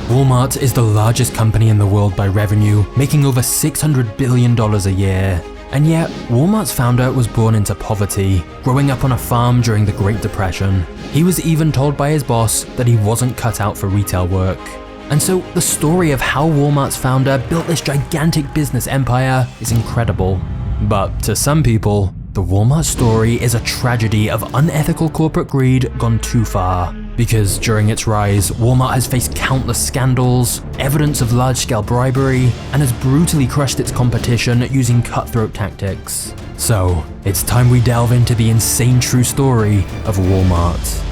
Walmart is the largest company in the world by revenue, making over $600 billion a year. And yet, Walmart's founder was born into poverty, growing up on a farm during the Great Depression. He was even told by his boss that he wasn't cut out for retail work. And so, the story of how Walmart's founder built this gigantic business empire is incredible. But to some people, the Walmart story is a tragedy of unethical corporate greed gone too far. Because during its rise, Walmart has faced countless scandals, evidence of large-scale bribery, and has brutally crushed its competition using cutthroat tactics. So, it's time we delve into the insane true story of Walmart.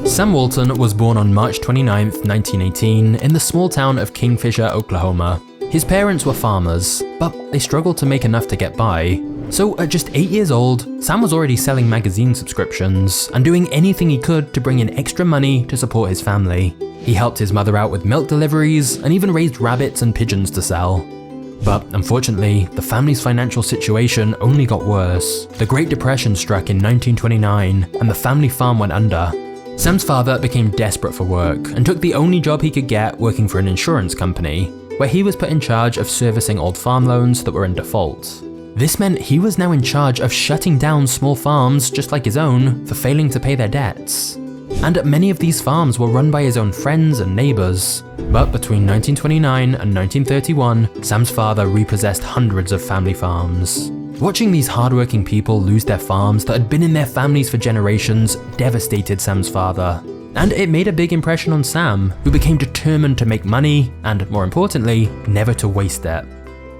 Sam Walton was born on March 29, 1918 in the small town of Kingfisher, Oklahoma. His parents were farmers, but they struggled to make enough to get by. So at just 8 years old, Sam was already selling magazine subscriptions and doing anything he could to bring in extra money to support his family. He helped his mother out with milk deliveries and even raised rabbits and pigeons to sell. But unfortunately, the family's financial situation only got worse. The Great Depression struck in 1929 and the family farm went under. Sam's father became desperate for work and took the only job he could get working for an insurance company, where he was put in charge of servicing old farm loans that were in default. This meant he was now in charge of shutting down small farms just like his own for failing to pay their debts. And many of these farms were run by his own friends and neighbors. But between 1929 and 1931, Sam's father repossessed hundreds of family farms. Watching these hardworking people lose their farms that had been in their families for generations devastated Sam's father. And it made a big impression on Sam, who became determined to make money and, more importantly, never to waste it.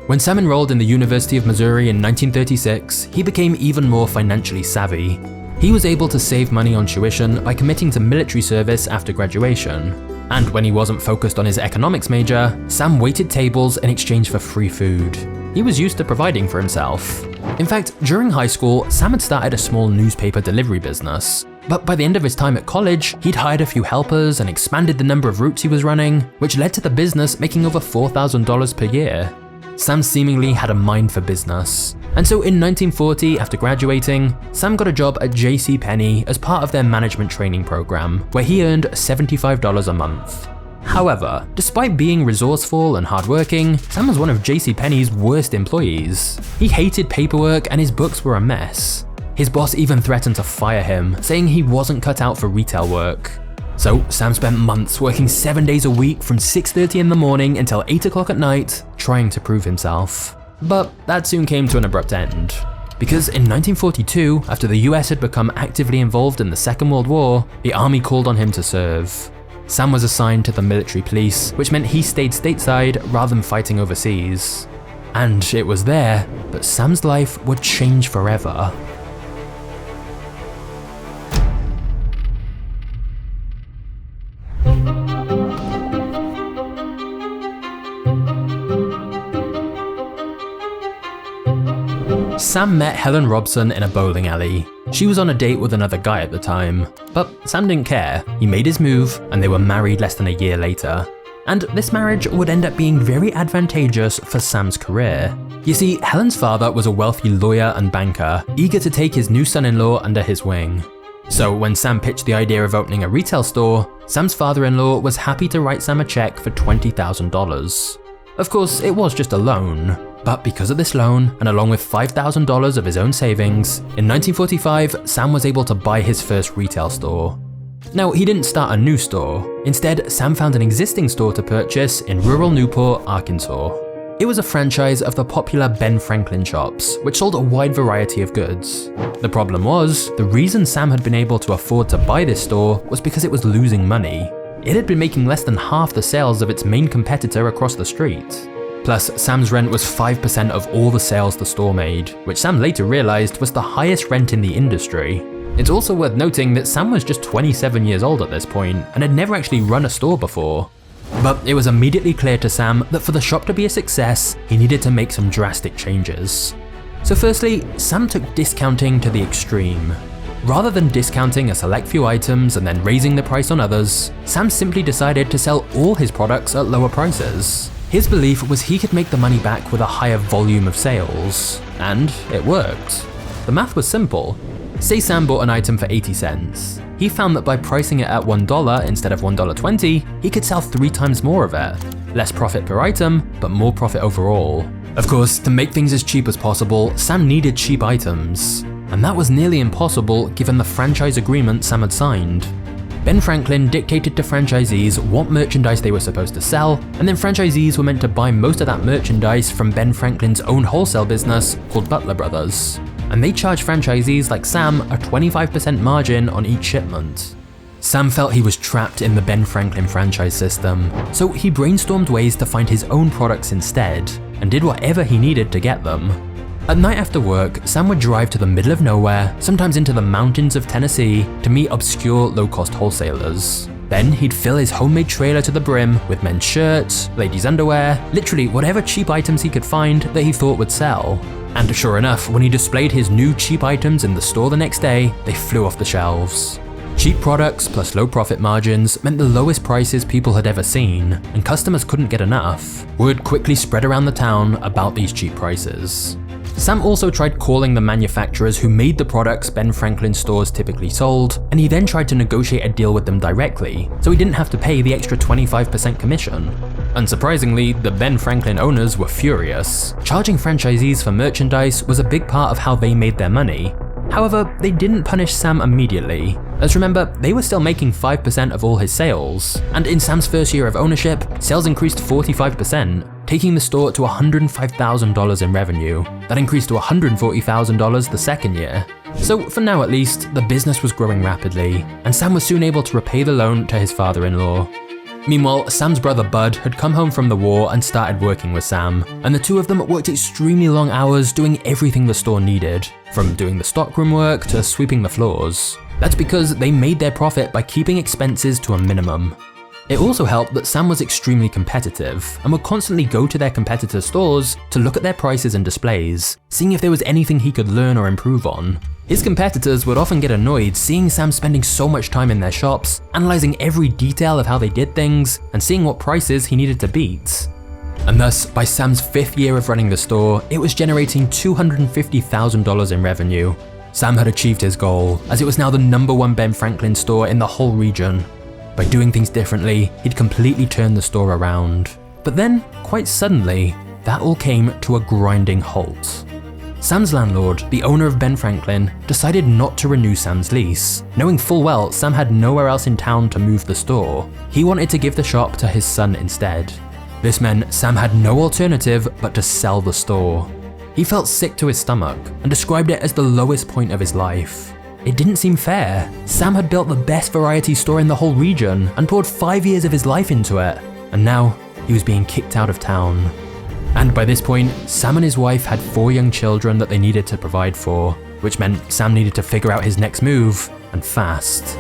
When Sam enrolled in the University of Missouri in 1936, he became even more financially savvy. He was able to save money on tuition by committing to military service after graduation. And when he wasn't focused on his economics major, Sam waited tables in exchange for free food. He was used to providing for himself. In fact, during high school, Sam had started a small newspaper delivery business. But by the end of his time at college, he'd hired a few helpers and expanded the number of routes he was running, which led to the business making over $4,000 per year. Sam seemingly had a mind for business. And so in 1940, after graduating, Sam got a job at JCPenney as part of their management training program, where he earned $75 a month. However, despite being resourceful and hardworking, Sam was one of JCPenney's worst employees. He hated paperwork and his books were a mess. His boss even threatened to fire him, saying he wasn't cut out for retail work. So Sam spent months working 7 days a week from 6:30 in the morning until 8 o'clock at night, trying to prove himself. But that soon came to an abrupt end. Because in 1942, after the US had become actively involved in the Second World War, the army called on him to serve. Sam was assigned to the military police, which meant he stayed stateside rather than fighting overseas. And it was there that Sam's life would change forever. Sam met Helen Robson in a bowling alley. She was on a date with another guy at the time, but Sam didn't care. He made his move, and they were married less than a year later. And this marriage would end up being very advantageous for Sam's career. You see, Helen's father was a wealthy lawyer and banker, eager to take his new son-in-law under his wing. So when Sam pitched the idea of opening a retail store, Sam's father-in-law was happy to write Sam a check for $20,000. Of course, it was just a loan. But because of this loan, and along with $5,000 of his own savings, in 1945, Sam was able to buy his first retail store. Now, he didn't start a new store. Instead, Sam found an existing store to purchase in rural Newport, Arkansas. It was a franchise of the popular Ben Franklin shops, which sold a wide variety of goods. The problem was, the reason Sam had been able to afford to buy this store was because it was losing money. It had been making less than half the sales of its main competitor across the street. Plus, Sam's rent was 5% of all the sales the store made, which Sam later realized was the highest rent in the industry. It's also worth noting that Sam was just 27 years old at this point and had never actually run a store before. But it was immediately clear to Sam that for the shop to be a success, he needed to make some drastic changes. So firstly, Sam took discounting to the extreme. Rather than discounting a select few items and then raising the price on others, Sam simply decided to sell all his products at lower prices. His belief was he could make the money back with a higher volume of sales, and it worked. The math was simple. Say Sam bought an item for 80 cents. He found that by pricing it at $1 instead of $1.20, he could sell 3 times more of it. Less profit per item, but more profit overall. Of course, to make things as cheap as possible, Sam needed cheap items. And that was nearly impossible given the franchise agreement Sam had signed. Ben Franklin dictated to franchisees what merchandise they were supposed to sell, and then franchisees were meant to buy most of that merchandise from Ben Franklin's own wholesale business called Butler Brothers. And they charged franchisees like Sam a 25% margin on each shipment. Sam felt he was trapped in the Ben Franklin franchise system, so he brainstormed ways to find his own products instead, and did whatever he needed to get them. At night after work, Sam would drive to the middle of nowhere, sometimes into the mountains of Tennessee, to meet obscure low-cost wholesalers. Then he'd fill his homemade trailer to the brim with men's shirts, ladies' underwear, literally whatever cheap items he could find that he thought would sell. And sure enough, when he displayed his new cheap items in the store the next day, they flew off the shelves. Cheap products plus low profit margins meant the lowest prices people had ever seen, and customers couldn't get enough. Word quickly spread around the town about these cheap prices. Sam also tried calling the manufacturers who made the products Ben Franklin stores typically sold, and he then tried to negotiate a deal with them directly, so he didn't have to pay the extra 25% commission. Unsurprisingly, the Ben Franklin owners were furious. Charging franchisees for merchandise was a big part of how they made their money. However, they didn't punish Sam immediately, as remember, they were still making 5% of all his sales, and in Sam's first year of ownership, sales increased 45%, taking the store to $105,000 in revenue. That increased to $140,000 the second year. So for now at least, the business was growing rapidly, and Sam was soon able to repay the loan to his father-in-law. Meanwhile, Sam's brother Bud had come home from the war and started working with Sam, and the two of them worked extremely long hours doing everything the store needed, from doing the stockroom work to sweeping the floors. That's because they made their profit by keeping expenses to a minimum. It also helped that Sam was extremely competitive and would constantly go to their competitors' stores to look at their prices and displays, seeing if there was anything he could learn or improve on. His competitors would often get annoyed seeing Sam spending so much time in their shops, analyzing every detail of how they did things, and seeing what prices he needed to beat. And thus, by Sam's 5th year of running the store, it was generating $250,000 in revenue. Sam had achieved his goal, as it was now the #1 Ben Franklin store in the whole region. By doing things differently, he'd completely turned the store around. But then, quite suddenly, that all came to a grinding halt. Sam's landlord, the owner of Ben Franklin, decided not to renew Sam's lease, knowing full well Sam had nowhere else in town to move the store. He wanted to give the shop to his son instead. This meant Sam had no alternative but to sell the store. He felt sick to his stomach and described it as the lowest point of his life. It didn't seem fair. Sam had built the best variety store in the whole region and poured 5 years of his life into it, and now he was being kicked out of town. And by this point, Sam and his wife had 4 young children that they needed to provide for, which meant Sam needed to figure out his next move, and fast.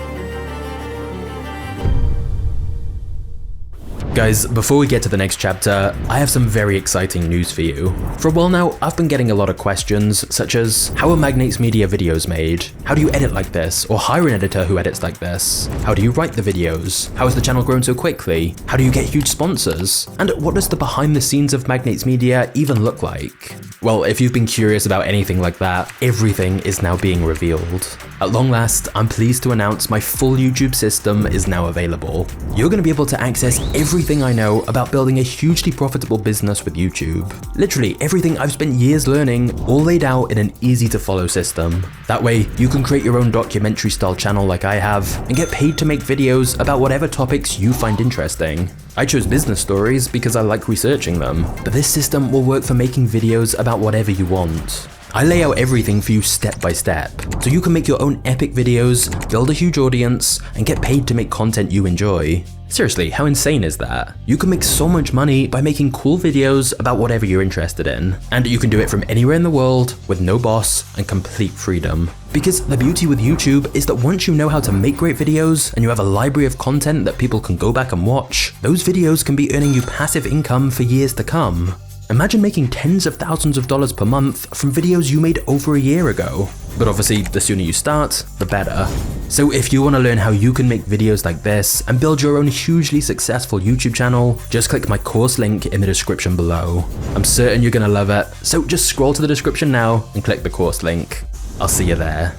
Guys, before we get to the next chapter, I have some very exciting news for you. For a while now, I've been getting a lot of questions, such as, how are MagnatesMedia videos made? How do you edit like this? Or hire an editor who edits like this? How do you write the videos? How has the channel grown so quickly? How do you get huge sponsors? And what does the behind the scenes of MagnatesMedia even look like? Well, if you've been curious about anything like that, everything is now being revealed. At long last, I'm pleased to announce my full YouTube system is now available. You're going to be able to access everything I know about building a hugely profitable business with YouTube. Literally everything I've spent years learning, all laid out in an easy to follow system. That way, you can create your own documentary style channel like I have, and get paid to make videos about whatever topics you find interesting. I chose business stories because I like researching them, but this system will work for making videos about whatever you want. I lay out everything for you step by step, so you can make your own epic videos, build a huge audience, and get paid to make content you enjoy. Seriously, how insane is that? You can make so much money by making cool videos about whatever you're interested in, and you can do it from anywhere in the world with no boss and complete freedom. Because the beauty with YouTube is that once you know how to make great videos and you have a library of content that people can go back and watch, those videos can be earning you passive income for years to come. Imagine making tens of thousands of dollars per month from videos you made over a year ago. But obviously, the sooner you start, the better. So if you want to learn how you can make videos like this and build your own hugely successful YouTube channel, just click my course link in the description below. I'm certain you're going to love it, so just scroll to the description now and click the course link. I'll see you there.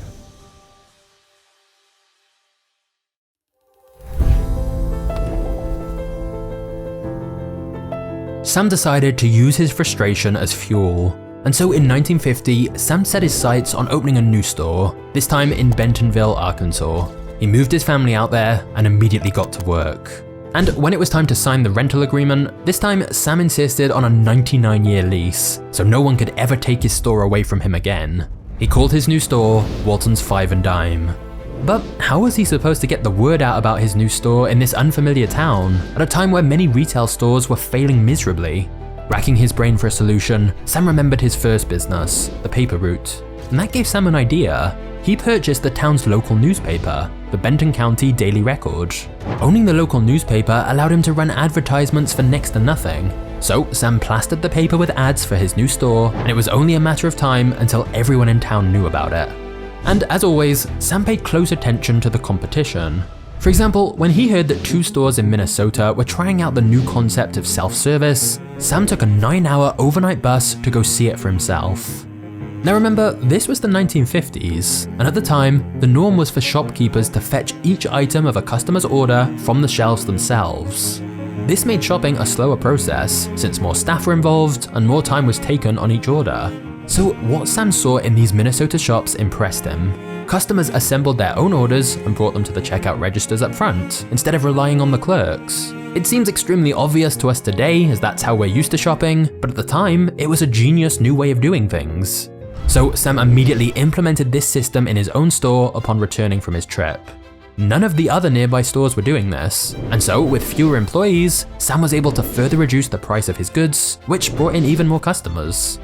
Sam decided to use his frustration as fuel. And so in 1950, Sam set his sights on opening a new store, this time in Bentonville, Arkansas. He moved his family out there and immediately got to work. And when it was time to sign the rental agreement, this time Sam insisted on a 99-year lease, so no one could ever take his store away from him again. He called his new store Walton's Five and Dime. But how was he supposed to get the word out about his new store in this unfamiliar town, at a time where many retail stores were failing miserably? Racking his brain for a solution, Sam remembered his first business, the paper route. And that gave Sam an idea. He purchased the town's local newspaper, the Benton County Daily Record. Owning the local newspaper allowed him to run advertisements for next to nothing. So Sam plastered the paper with ads for his new store, and it was only a matter of time until everyone in town knew about it. And as always, Sam paid close attention to the competition. For example, when he heard that 2 stores in Minnesota were trying out the new concept of self-service, Sam took a 9-hour overnight bus to go see it for himself. Now remember, this was the 1950s, and at the time, the norm was for shopkeepers to fetch each item of a customer's order from the shelves themselves. This made shopping a slower process, since more staff were involved and more time was taken on each order. So what Sam saw in these Minnesota shops impressed him. Customers assembled their own orders and brought them to the checkout registers up front, instead of relying on the clerks. It seems extremely obvious to us today, as that's how we're used to shopping, but at the time, it was a genius new way of doing things. So Sam immediately implemented this system in his own store upon returning from his trip. None of the other nearby stores were doing this, and so with fewer employees, Sam was able to further reduce the price of his goods, which brought in even more customers.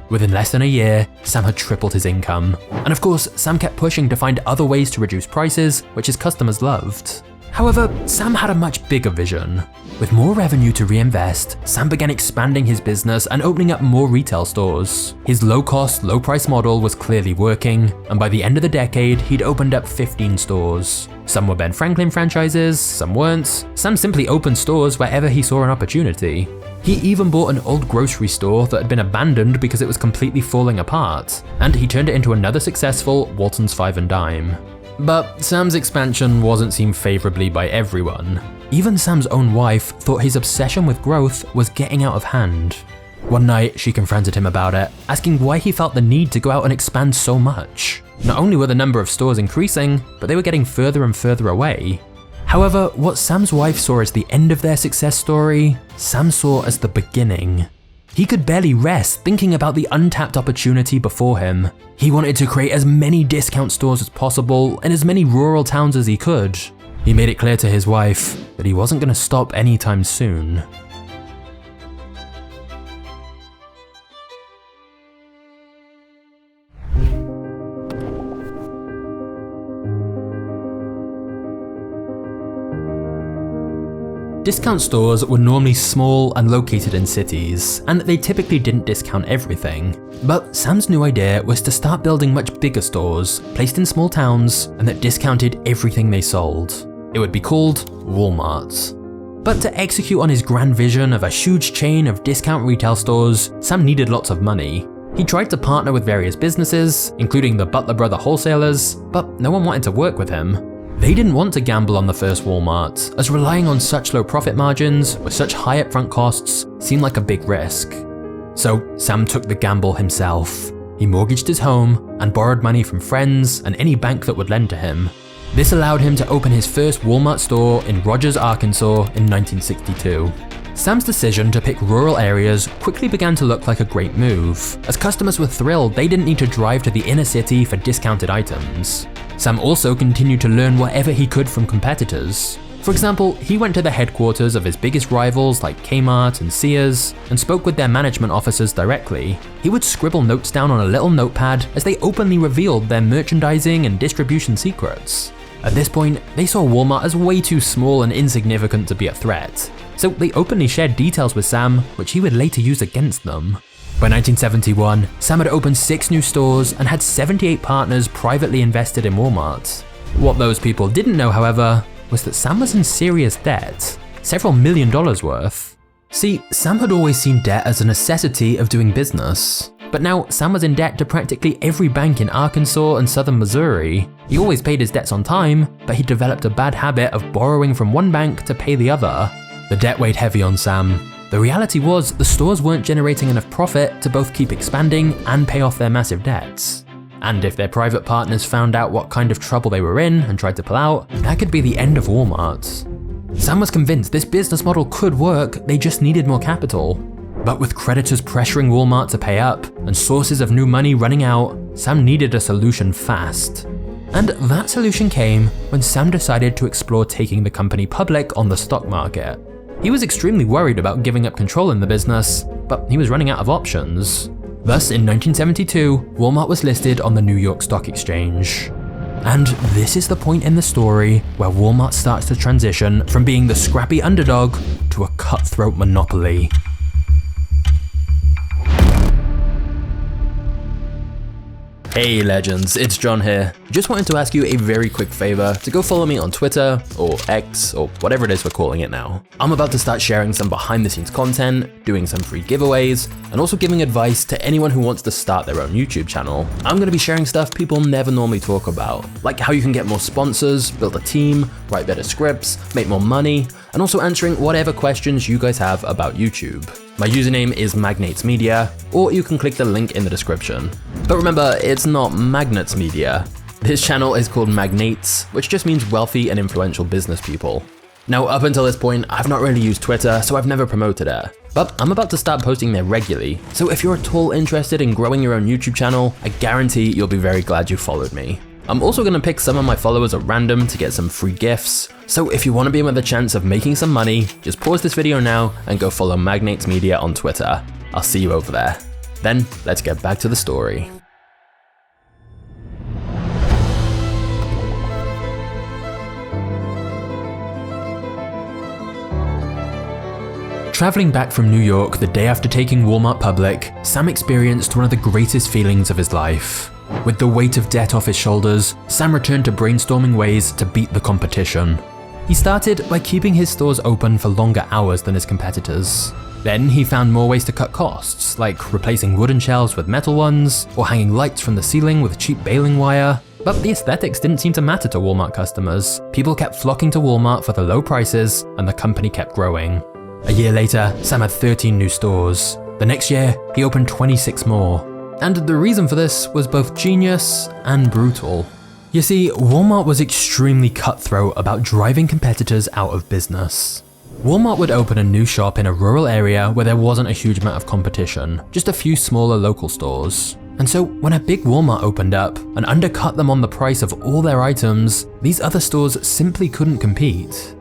Within less than a year, Sam had tripled his income. And of course, Sam kept pushing to find other ways to reduce prices, which his customers loved. However, Sam had a much bigger vision. With more revenue to reinvest, Sam began expanding his business and opening up more retail stores. His low-cost, low-price model was clearly working, and by the end of the decade, he'd opened up 15 stores. Some were Ben Franklin franchises, some weren't. Sam simply opened stores wherever he saw an opportunity. He even bought an old grocery store that had been abandoned because it was completely falling apart, and he turned it into another successful Walton's Five and Dime. But Sam's expansion wasn't seen favorably by everyone. Even Sam's own wife thought his obsession with growth was getting out of hand. One night, she confronted him about it, asking why he felt the need to go out and expand so much. Not only were the number of stores increasing, but they were getting further and further away. However, what Sam's wife saw as the end of their success story, Sam saw as the beginning. He could barely rest thinking about the untapped opportunity before him. He wanted to create as many discount stores as possible in as many rural towns as he could. He made it clear to his wife that he wasn't going to stop anytime soon. Discount stores were normally small and located in cities, and they typically didn't discount everything. But Sam's new idea was to start building much bigger stores, placed in small towns, and that discounted everything they sold. It would be called Walmart. But to execute on his grand vision of a huge chain of discount retail stores, Sam needed lots of money. He tried to partner with various businesses, including the Butler Brother wholesalers, but no one wanted to work with him. They didn't want to gamble on the first Walmart, as relying on such low profit margins with such high upfront costs seemed like a big risk. So Sam took the gamble himself. He mortgaged his home and borrowed money from friends and any bank that would lend to him. This allowed him to open his first Walmart store in Rogers, Arkansas in 1962. Sam's decision to pick rural areas quickly began to look like a great move, as customers were thrilled they didn't need to drive to the inner city for discounted items. Sam also continued to learn whatever he could from competitors. For example, he went to the headquarters of his biggest rivals like Kmart and Sears and spoke with their management officers directly. He would scribble notes down on a little notepad as they openly revealed their merchandising and distribution secrets. At this point, they saw Walmart as way too small and insignificant to be a threat, so they openly shared details with Sam, which he would later use against them. By 1971, Sam had opened 6 new stores and had 78 partners privately invested in Walmart. What those people didn't know, however, was that Sam was in serious debt, several $1 million worth. See, Sam had always seen debt as a necessity of doing business, but now Sam was in debt to practically every bank in Arkansas and southern Missouri. He always paid his debts on time, but he developed a bad habit of borrowing from one bank to pay the other. The debt weighed heavy on Sam. The reality was the stores weren't generating enough profit to both keep expanding and pay off their massive debts. And if their private partners found out what kind of trouble they were in and tried to pull out, that could be the end of Walmart. Sam was convinced this business model could work, they just needed more capital. But with creditors pressuring Walmart to pay up and sources of new money running out, Sam needed a solution fast. And that solution came when Sam decided to explore taking the company public on the stock market. He was extremely worried about giving up control in the business, but he was running out of options. Thus, in 1972, Walmart was listed on the New York Stock Exchange. And this is the point in the story where Walmart starts to transition from being the scrappy underdog to a cutthroat monopoly. Hey legends, it's John here. Just wanted to ask you a very quick favor to go follow me on Twitter, or X, or whatever it is we're calling it now. I'm about to start sharing some behind the scenes content, doing some free giveaways, and also giving advice to anyone who wants to start their own YouTube channel. I'm going to be sharing stuff people never normally talk about, like how you can get more sponsors, build a team, write better scripts, make more money, and also answering whatever questions you guys have about YouTube. My username is MagnatesMedia, or you can click the link in the description. But remember, it's not MagnatesMedia. This channel is called Magnates, which just means wealthy and influential business people. Now, up until this point, I've not really used Twitter, so I've never promoted it. But I'm about to start posting there regularly, so if you're at all interested in growing your own YouTube channel, I guarantee you'll be very glad you followed me. I'm also going to pick some of my followers at random to get some free gifts, so if you want to be in with a chance of making some money, just pause this video now and go follow MagnatesMedia on Twitter. I'll see you over there. Then, let's get back to the story. Traveling back from New York the day after taking Walmart public, Sam experienced one of the greatest feelings of his life. With the weight of debt off his shoulders, Sam returned to brainstorming ways to beat the competition. He started by keeping his stores open for longer hours than his competitors. Then he found more ways to cut costs, like replacing wooden shelves with metal ones, or hanging lights from the ceiling with cheap baling wire. But the aesthetics didn't seem to matter to Walmart customers. People kept flocking to Walmart for the low prices, and the company kept growing. A year later, Sam had 13 new stores. The next year, he opened 26 more. And the reason for this was both genius and brutal. You see, Walmart was extremely cutthroat about driving competitors out of business. Walmart would open a new shop in a rural area where there wasn't a huge amount of competition, just a few smaller local stores. And so when a big Walmart opened up and undercut them on the price of all their items, these other stores simply couldn't compete.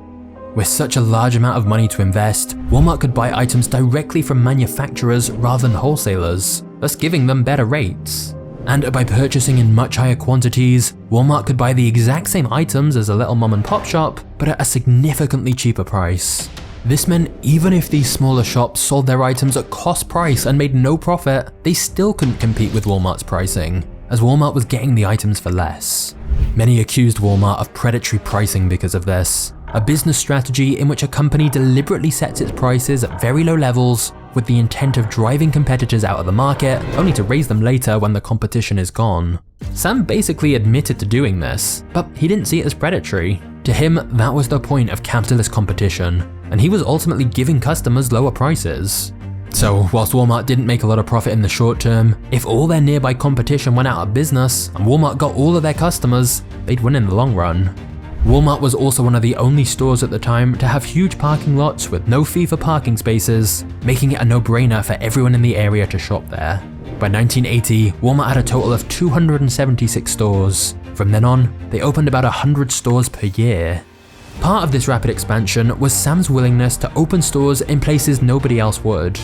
With such a large amount of money to invest, Walmart could buy items directly from manufacturers rather than wholesalers, thus giving them better rates. And by purchasing in much higher quantities, Walmart could buy the exact same items as a little mom and pop shop, but at a significantly cheaper price. This meant even if these smaller shops sold their items at cost price and made no profit, they still couldn't compete with Walmart's pricing, as Walmart was getting the items for less. Many accused Walmart of predatory pricing because of this, a business strategy in which a company deliberately sets its prices at very low levels with the intent of driving competitors out of the market, only to raise them later when the competition is gone. Sam basically admitted to doing this, but he didn't see it as predatory. To him, that was the point of capitalist competition, and he was ultimately giving customers lower prices. So, whilst Walmart didn't make a lot of profit in the short term, if all their nearby competition went out of business and Walmart got all of their customers, they'd win in the long run. Walmart was also one of the only stores at the time to have huge parking lots with no fee for parking spaces, making it a no-brainer for everyone in the area to shop there. By 1980, Walmart had a total of 276 stores. From then on, they opened about 100 stores per year. Part of this rapid expansion was Sam's willingness to open stores in places nobody else would.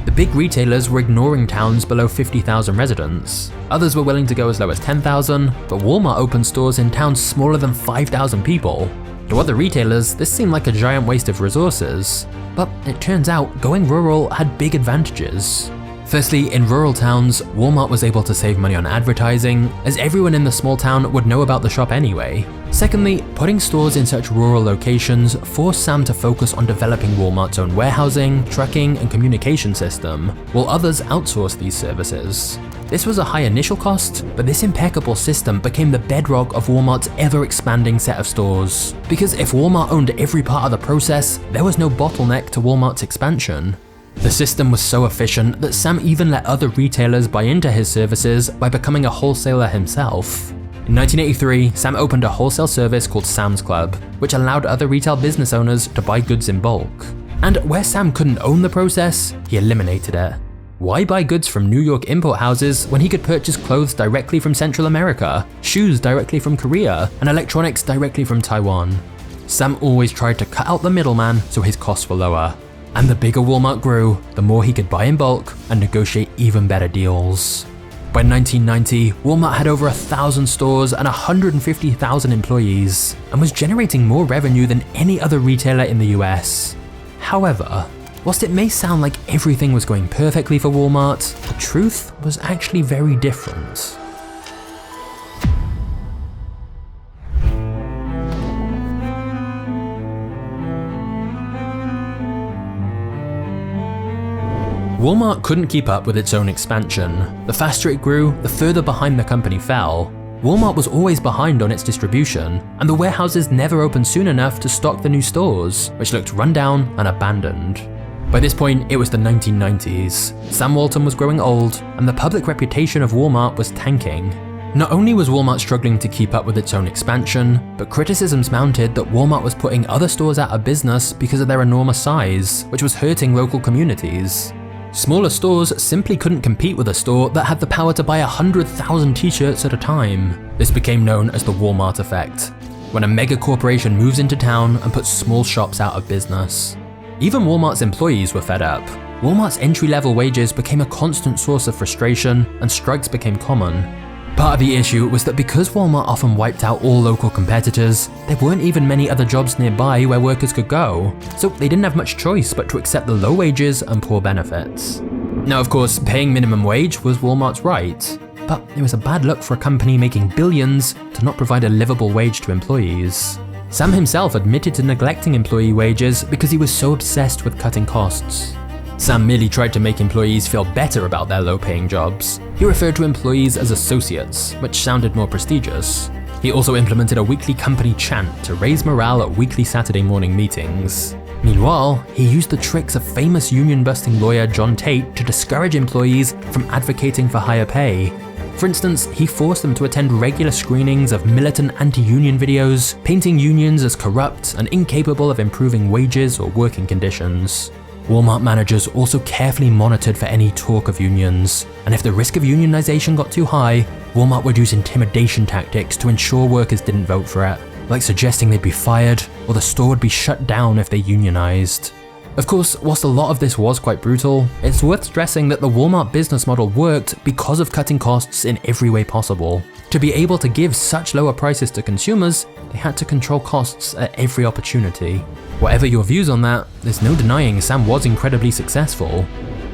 The big retailers were ignoring towns below 50,000 residents. Others were willing to go as low as 10,000, but Walmart opened stores in towns smaller than 5,000 people. To other retailers, this seemed like a giant waste of resources. But it turns out going rural had big advantages. Firstly, in rural towns, Walmart was able to save money on advertising, as everyone in the small town would know about the shop anyway. Secondly, putting stores in such rural locations forced Sam to focus on developing Walmart's own warehousing, trucking, and communication system, while others outsourced these services. This was a high initial cost, but this impeccable system became the bedrock of Walmart's ever-expanding set of stores. Because if Walmart owned every part of the process, there was no bottleneck to Walmart's expansion. The system was so efficient that Sam even let other retailers buy into his services by becoming a wholesaler himself. In 1983, Sam opened a wholesale service called Sam's Club, which allowed other retail business owners to buy goods in bulk. And where Sam couldn't own the process, he eliminated it. Why buy goods from New York import houses when he could purchase clothes directly from Central America, shoes directly from Korea, and electronics directly from Taiwan? Sam always tried to cut out the middleman so his costs were lower. And the bigger Walmart grew, the more he could buy in bulk and negotiate even better deals. By 1990, Walmart had over 1,000 stores and 150,000 employees, and was generating more revenue than any other retailer in the US. However, whilst it may sound like everything was going perfectly for Walmart, the truth was actually very different. Walmart couldn't keep up with its own expansion. The faster it grew, the further behind the company fell. Walmart was always behind on its distribution, and the warehouses never opened soon enough to stock the new stores, which looked run down and abandoned. By this point, it was the 1990s. Sam Walton was growing old, and the public reputation of Walmart was tanking. Not only was Walmart struggling to keep up with its own expansion, but criticisms mounted that Walmart was putting other stores out of business because of their enormous size, which was hurting local communities. Smaller stores simply couldn't compete with a store that had the power to buy 100,000 t-shirts at a time. This became known as the Walmart effect, when a mega corporation moves into town and puts small shops out of business. Even Walmart's employees were fed up. Walmart's entry-level wages became a constant source of frustration, and strikes became common. Part of the issue was that because Walmart often wiped out all local competitors, there weren't even many other jobs nearby where workers could go, so they didn't have much choice but to accept the low wages and poor benefits. Now, of course, paying minimum wage was Walmart's right, but it was a bad look for a company making billions to not provide a livable wage to employees. Sam himself admitted to neglecting employee wages because he was so obsessed with cutting costs. Sam merely tried to make employees feel better about their low-paying jobs. He referred to employees as associates, which sounded more prestigious. He also implemented a weekly company chant to raise morale at weekly Saturday morning meetings. Meanwhile, he used the tricks of famous union-busting lawyer John Tate to discourage employees from advocating for higher pay. For instance, he forced them to attend regular screenings of militant anti-union videos, painting unions as corrupt and incapable of improving wages or working conditions. Walmart managers also carefully monitored for any talk of unions, and if the risk of unionization got too high, Walmart would use intimidation tactics to ensure workers didn't vote for it, like suggesting they'd be fired or the store would be shut down if they unionized. Of course, whilst a lot of this was quite brutal, it's worth stressing that the Walmart business model worked because of cutting costs in every way possible. To be able to give such lower prices to consumers, they had to control costs at every opportunity. Whatever your views on that, there's no denying Sam was incredibly successful.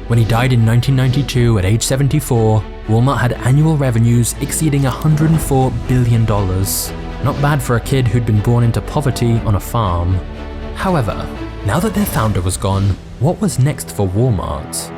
When he died in 1992 at age 74, Walmart had annual revenues exceeding $104 billion. Not bad for a kid who'd been born into poverty on a farm. However, now that their founder was gone, what was next for Walmart?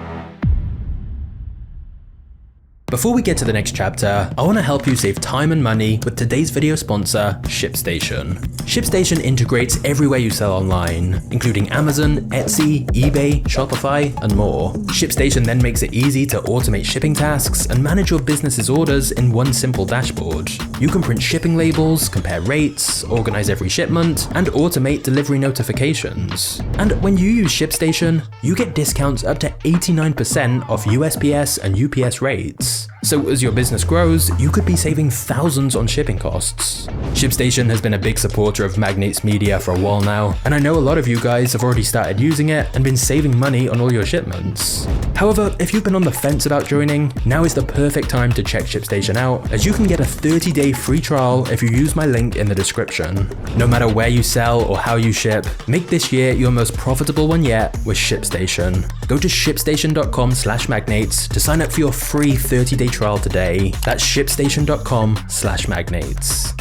Before we get to the next chapter, I want to help you save time and money with today's video sponsor, ShipStation. ShipStation integrates everywhere you sell online, including Amazon, Etsy, eBay, Shopify, and more. ShipStation then makes it easy to automate shipping tasks and manage your business's orders in one simple dashboard. You can print shipping labels, compare rates, organize every shipment, and automate delivery notifications. And when you use ShipStation, you get discounts up to 89% off USPS and UPS rates. So as your business grows, you could be saving thousands on shipping costs. ShipStation has been a big supporter of MagnatesMedia for a while now, and I know a lot of you guys have already started using it and been saving money on all your shipments. However, if you've been on the fence about joining, now is the perfect time to check ShipStation out, as you can get a 30-day free trial if you use my link in the description. No matter where you sell or how you ship, make this year your most profitable one yet with ShipStation. Go to shipstation.com/magnates to sign up for your free 30-day trial today. That's shipstation.com/magnates.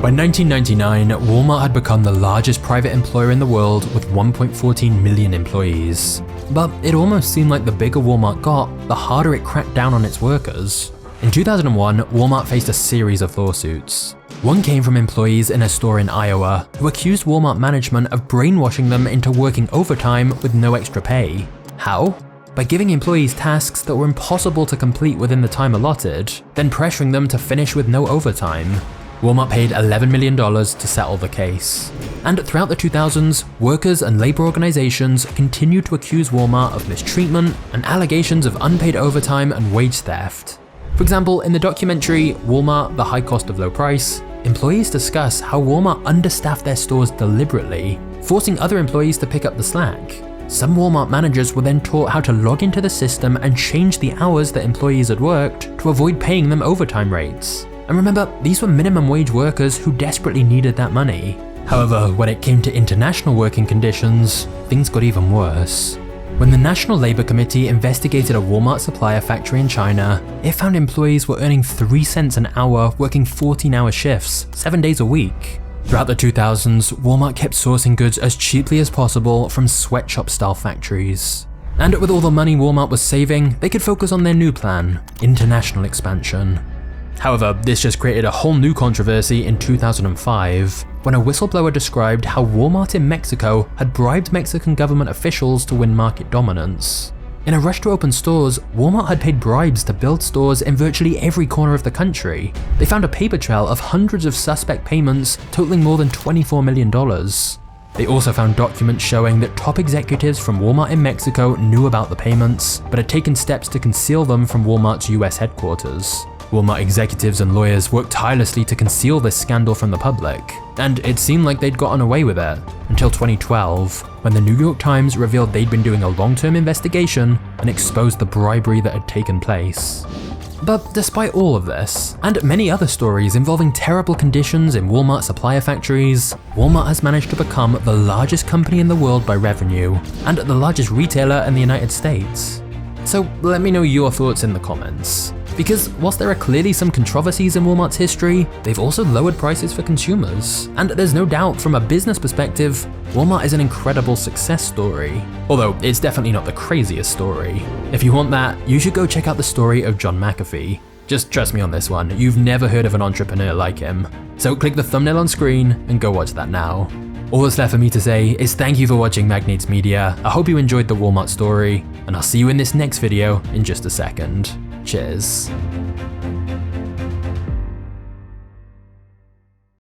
By 1999, Walmart had become the largest private employer in the world with 1.14 million employees. But it almost seemed like the bigger Walmart got, the harder it cracked down on its workers. In 2001, Walmart faced a series of lawsuits. One came from employees in a store in Iowa who accused Walmart management of brainwashing them into working overtime with no extra pay. How? By giving employees tasks that were impossible to complete within the time allotted, then pressuring them to finish with no overtime. Walmart paid $11 million to settle the case. And throughout the 2000s, workers and labor organizations continued to accuse Walmart of mistreatment and allegations of unpaid overtime and wage theft. For example, in the documentary Walmart: The High Cost of Low Price, employees discuss how Walmart understaffed their stores deliberately, forcing other employees to pick up the slack. Some Walmart managers were then taught how to log into the system and change the hours that employees had worked to avoid paying them overtime rates. And remember, these were minimum wage workers who desperately needed that money. However, when it came to international working conditions, things got even worse. When the National Labor Committee investigated a Walmart supplier factory in China, it found employees were earning 3 cents an hour working 14-hour shifts, 7 days a week. Throughout the 2000s, Walmart kept sourcing goods as cheaply as possible from sweatshop-style factories. And with all the money Walmart was saving, they could focus on their new plan: international expansion. However, this just created a whole new controversy in 2005, when a whistleblower described how Walmart in Mexico had bribed Mexican government officials to win market dominance. In a rush to open stores, Walmart had paid bribes to build stores in virtually every corner of the country. They found a paper trail of hundreds of suspect payments totaling more than $24 million. They also found documents showing that top executives from Walmart in Mexico knew about the payments, but had taken steps to conceal them from Walmart's US headquarters. Walmart executives and lawyers worked tirelessly to conceal this scandal from the public, and it seemed like they'd gotten away with it, until 2012, when the New York Times revealed they'd been doing a long-term investigation and exposed the bribery that had taken place. But despite all of this, and many other stories involving terrible conditions in Walmart supplier factories, Walmart has managed to become the largest company in the world by revenue, and the largest retailer in the United States. So let me know your thoughts in the comments. Because whilst there are clearly some controversies in Walmart's history, they've also lowered prices for consumers. And there's no doubt, from a business perspective, Walmart is an incredible success story. Although it's definitely not the craziest story. If you want that, you should go check out the story of John McAfee. Just trust me on this one, you've never heard of an entrepreneur like him. So click the thumbnail on screen and go watch that now. All that's left for me to say is thank you for watching MagnatesMedia. I hope you enjoyed the Walmart story, and I'll see you in this next video in just a second. Cheers.